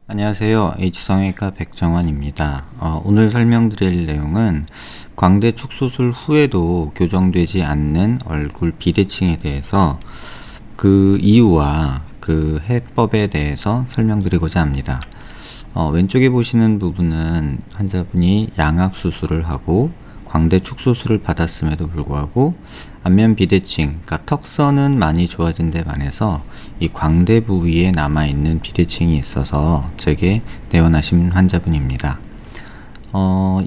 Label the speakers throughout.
Speaker 1: 안녕하세요. H성형외과 백정환입니다. 오늘 설명드릴 내용은 광대 축소술 후에도 교정되지 않는 얼굴 비대칭에 대해서 그 이유와 그 해법에 대해서 설명드리고자 합니다. 왼쪽에 보시는 부분은 환자분이 양악 수술을 하고 광대 축소술을 받았음에도 불구하고 안면 비대칭, 그러니까 턱선은 많이 좋아진 데 반해서 이 광대 부위에 남아있는 비대칭이 있어서 제게 내원하신 환자분입니다.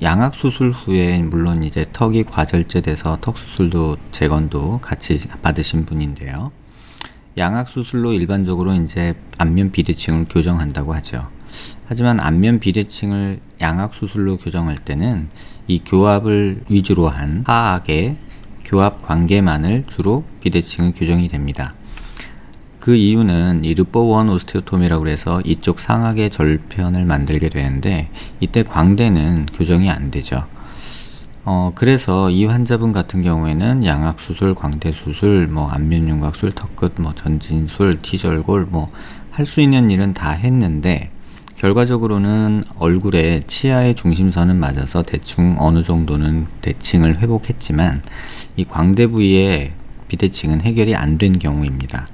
Speaker 1: 양악 수술 후에 물론 이제 턱이 과절제돼서 턱 수술도 재건도 같이 받으신 분인데요. 양악 수술로 일반적으로 이제 안면 비대칭을 교정한다고 하죠. 하지만 안면 비대칭을 양악 수술로 교정할 때는 이 교합을 위주로 한 하악의 교합 관계만을 주로 비대칭은 교정이 됩니다. 그 이유는 이 르포원 오스테오토미라고 해서 이쪽 상악의 절편을 만들게 되는데 이때 광대는 교정이 안 되죠. 그래서 이 환자분 같은 경우에는 양악 수술, 광대 수술, 안면 윤곽술, 턱끝, 전진술, T절골 할 수 있는 일은 다 했는데 결과적으로는 얼굴에 치아의 중심선은 맞아서 대충 어느 정도는 대칭을 회복했지만 이 광대 부위의 비대칭은 해결이 안 된 경우입니다.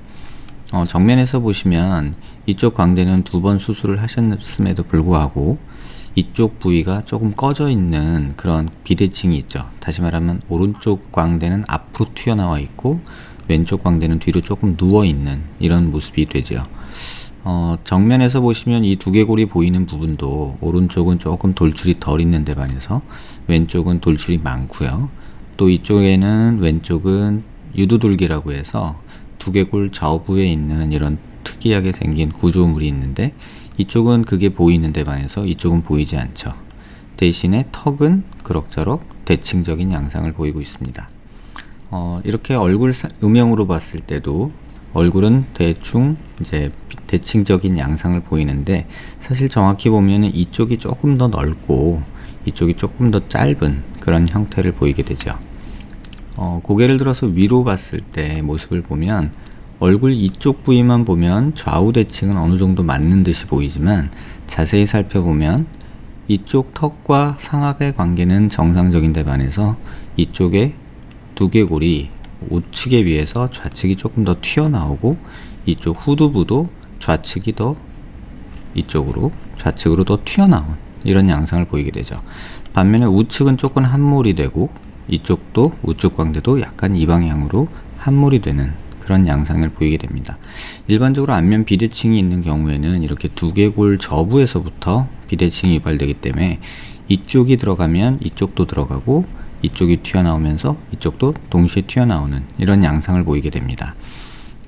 Speaker 1: 정면에서 보시면 이쪽 광대는 2번 수술을 하셨음에도 불구하고 이쪽 부위가 조금 꺼져 있는 그런 비대칭이 있죠. 다시 말하면 오른쪽 광대는 앞으로 튀어나와 있고 왼쪽 광대는 뒤로 조금 누워 있는 이런 모습이 되죠. 정면에서 보시면 이 두개골이 보이는 부분도 오른쪽은 조금 돌출이 덜 있는 데 반해서 왼쪽은 돌출이 많고요. 또 이쪽에는 왼쪽은 유두돌기라고 해서 두개골 저부에 있는 이런 특이하게 생긴 구조물이 있는데 이쪽은 그게 보이는 데 반해서 이쪽은 보이지 않죠. 대신에 턱은 그럭저럭 대칭적인 양상을 보이고 있습니다. 이렇게 얼굴 음영으로 봤을 때도 얼굴은 대충 이제 대칭적인 양상을 보이는데 사실 정확히 보면은 이쪽이 조금 더 넓고 이쪽이 조금 더 짧은 그런 형태를 보이게 되죠. 고개를 들어서 위로 봤을 때 모습을 보면 얼굴 이쪽 부위만 보면 좌우 대칭은 어느 정도 맞는 듯이 보이지만 자세히 살펴보면 이쪽 턱과 상악의 관계는 정상적인 데 반해서 이쪽에 두개골이 우측에 비해서 좌측이 조금 더 튀어나오고 이쪽 후두부도 좌측이 더 이쪽으로 좌측으로 더 튀어나온 이런 양상을 보이게 되죠. 반면에 우측은 조금 함몰이 되고 이쪽도 우측 광대도 약간 이 방향으로 함몰이 되는 그런 양상을 보이게 됩니다. 일반적으로 안면 비대칭이 있는 경우에는 이렇게 두개골 저부에서부터 비대칭이 유발되기 때문에 이쪽이 들어가면 이쪽도 들어가고 이쪽이 튀어나오면서 이쪽도 동시에 튀어나오는 이런 양상을 보이게 됩니다.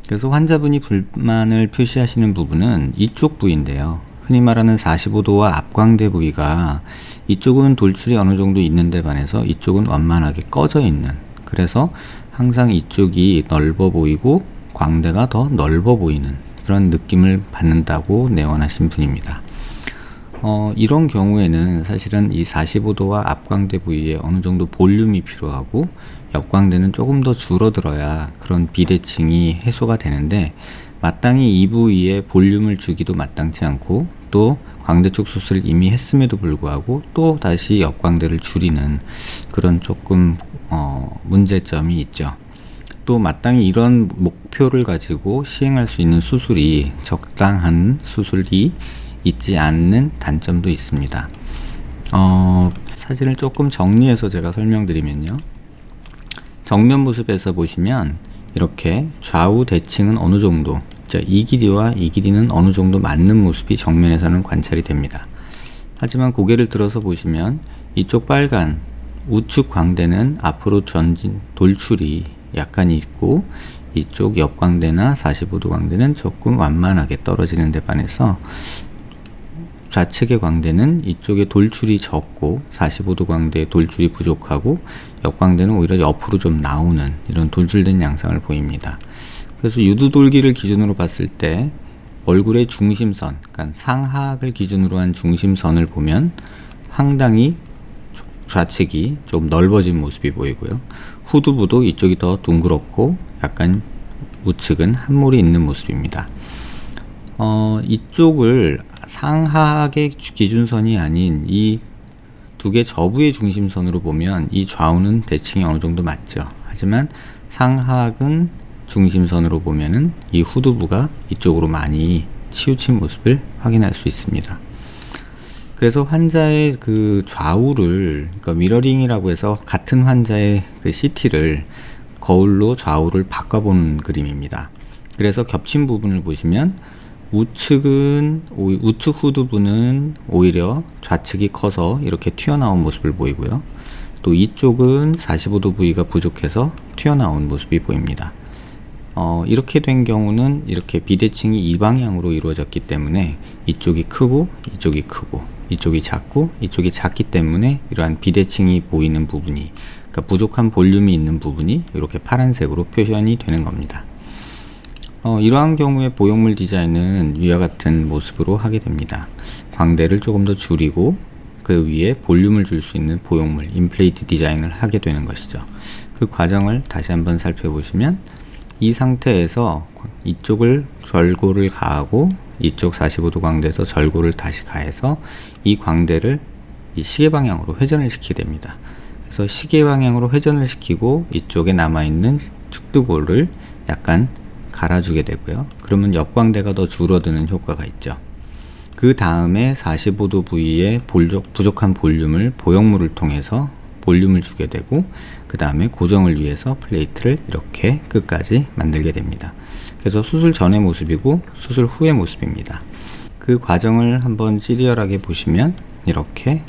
Speaker 1: 그래서 환자분이 불만을 표시하시는 부분은 이쪽 부위인데요. 흔히 말하는 45도와 앞광대 부위가 이쪽은 돌출이 어느 정도 있는데 반해서 이쪽은 완만하게 꺼져 있는, 그래서 항상 이쪽이 넓어 보이고 광대가 더 넓어 보이는 그런 느낌을 받는다고 내원하신 분입니다. 이런 경우에는 사실은 이 45도와 앞광대 부위에 어느 정도 볼륨이 필요하고 옆광대는 조금 더 줄어들어야 그런 비대칭이 해소가 되는데 마땅히 이 부위에 볼륨을 주기도 마땅치 않고 또 광대 쪽 수술을 이미 했음에도 불구하고 또 다시 옆광대를 줄이는 그런 조금 문제점이 있죠. 또 마땅히 이런 목표를 가지고 시행할 수 있는 수술이 적당한 수술이 있지 않는 단점도 있습니다. 사진을 조금 정리해서 제가 설명드리면요. 정면 모습에서 보시면 이렇게 좌우 대칭은 어느 정도, 이 길이와 이 길이는 어느 정도 맞는 모습이 정면에서는 관찰이 됩니다. 하지만 고개를 들어서 보시면 이쪽 빨간 우측 광대는 앞으로 전진 돌출이 약간 있고 이쪽 옆광대나 45도 광대는 조금 완만하게 떨어지는 데 반해서 좌측의 광대는 이쪽에 돌출이 적고 45도 광대에 돌출이 부족하고 옆광대는 오히려 옆으로 좀 나오는 이런 돌출된 양상을 보입니다. 그래서 유두돌기를 기준으로 봤을 때 얼굴의 중심선, 그러니까 상하악을 기준으로 한 중심선을 보면 상당히 좌측이 좀 넓어진 모습이 보이고요. 후두부도 이쪽이 더 둥그렇고 약간 우측은 함몰이 있는 모습입니다. 이쪽을 상하악의 기준선이 아닌 이 두 개 저부의 중심선으로 보면 이 좌우는 대칭이 어느 정도 맞죠. 하지만 상하악은 중심선으로 보면은 이 후두부가 이쪽으로 많이 치우친 모습을 확인할 수 있습니다. 그래서 환자의 그 좌우를, 그러니까 미러링이라고 해서 같은 환자의 그 CT를 거울로 좌우를 바꿔보는 그림입니다. 그래서 겹친 부분을 보시면 우측 후두부는 오히려 좌측이 커서 이렇게 튀어나온 모습을 보이고요. 또 이쪽은 45도 부위가 부족해서 튀어나온 모습이 보입니다. 이렇게 된 경우는 이렇게 비대칭이 이 방향으로 이루어졌기 때문에 이쪽이 크고 이쪽이 크고 이쪽이 작고 이쪽이 작기 때문에 이러한 비대칭이 보이는 부분이, 그러니까 부족한 볼륨이 있는 부분이 이렇게 파란색으로 표현이 되는 겁니다. 이러한 경우에 보형물 디자인은 위와 같은 모습으로 하게 됩니다. 광대를 조금 더 줄이고 그 위에 볼륨을 줄 수 있는 보형물, 인플레이트 디자인을 하게 되는 것이죠. 그 과정을 다시 한번 살펴보시면 이 상태에서 이쪽을 절골을 가하고 이쪽 45도 광대에서 절골을 다시 가해서 이 광대를 이 시계 방향으로 회전을 시키게 됩니다. 그래서 시계 방향으로 회전을 시키고 이쪽에 남아있는 측두골을 약간 갈아주게 되고요. 그러면 옆광대가 더 줄어드는 효과가 있죠. 그 다음에 45도 부위에 부족한 볼륨을 보형물을 통해서 볼륨을 주게 되고, 그 다음에 고정을 위해서 플레이트를 이렇게 끝까지 만들게 됩니다. 그래서 수술 전의 모습이고 수술 후의 모습입니다. 그 과정을 한번 시리얼하게 보시면 이렇게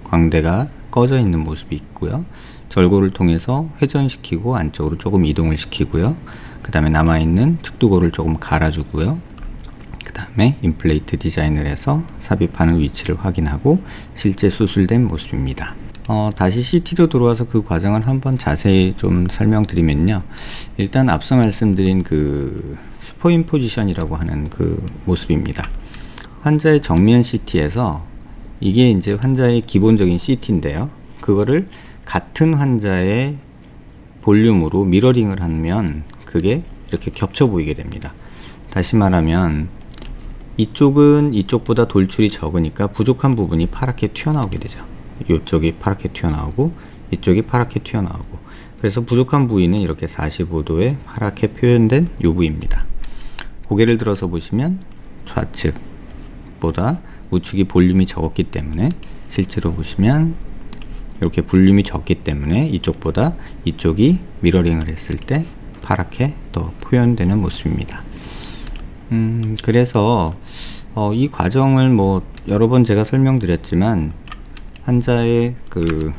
Speaker 1: 광대가 꺼져 있는 모습이 있고요. 절골을 통해서 회전시키고 안쪽으로 조금 이동을 시키고요. 그 다음에 남아있는 측두골을 조금 갈아주고요. 그 다음에 인플레이트 디자인을 해서 삽입하는 위치를 확인하고 실제 수술된 모습입니다. 다시 CT로 들어와서 그 과정을 한번 자세히 좀 설명드리면요. 일단 앞서 말씀드린 그 슈퍼임포지션이라고 하는 그 모습입니다. 환자의 정면 CT에서 이게 이제 환자의 기본적인 CT인데요. 그거를 같은 환자의 볼륨으로 미러링을 하면 그게 이렇게 겹쳐 보이게 됩니다. 다시 말하면 이쪽은 이쪽보다 돌출이 적으니까 부족한 부분이 파랗게 튀어나오게 되죠. 이쪽이 파랗게 튀어나오고 이쪽이 파랗게 튀어나오고, 그래서 부족한 부위는 이렇게 45도에 파랗게 표현된 요 부위입니다. 고개를 들어서 보시면 좌측보다 우측이 볼륨이 적었기 때문에, 실제로 보시면 이렇게 볼륨이 적기 때문에 이쪽보다 이쪽이 미러링을 했을 때 파랗게 더 표현되는 모습입니다. 그래서 이 과정을 뭐 여러 번 제가 설명드렸지만 환자의 그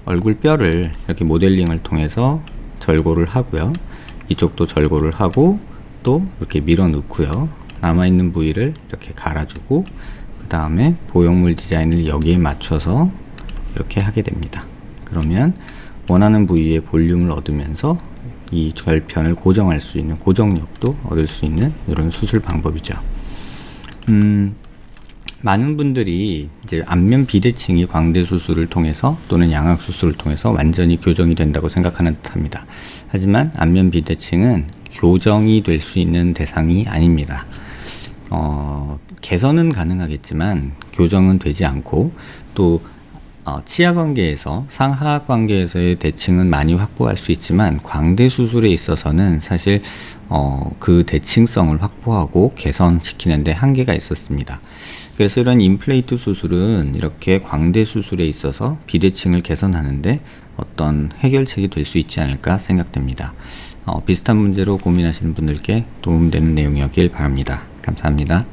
Speaker 1: 얼굴 뼈를 이렇게 모델링을 통해서 절골을 하고요. 이쪽도 절골을 하고 또 이렇게 밀어 넣고요. 남아있는 부위를 이렇게 갈아주고 그 다음에 보형물 디자인을 여기에 맞춰서 이렇게 하게 됩니다. 그러면 원하는 부위의 볼륨을 얻으면서 이 절편을 고정할 수 있는 고정력도 얻을 수 있는 이런 수술 방법이죠. 많은 분들이 이제 안면 비대칭이 광대 수술을 통해서 또는 양악 수술을 통해서 완전히 교정이 된다고 생각하는 듯합니다. 하지만 안면 비대칭은 교정이 될 수 있는 대상이 아닙니다. 개선은 가능하겠지만 교정은 되지 않고, 또 치아 관계에서 상하악 관계에서의 대칭은 많이 확보할 수 있지만 광대 수술에 있어서는 사실 그 대칭성을 확보하고 개선시키는 데 한계가 있었습니다. 그래서 이런 임플레이트 수술은 이렇게 광대 수술에 있어서 비대칭을 개선하는데 어떤 해결책이 될 수 있지 않을까 생각됩니다. 비슷한 문제로 고민하시는 분들께 도움되는 내용이었길 바랍니다. 감사합니다.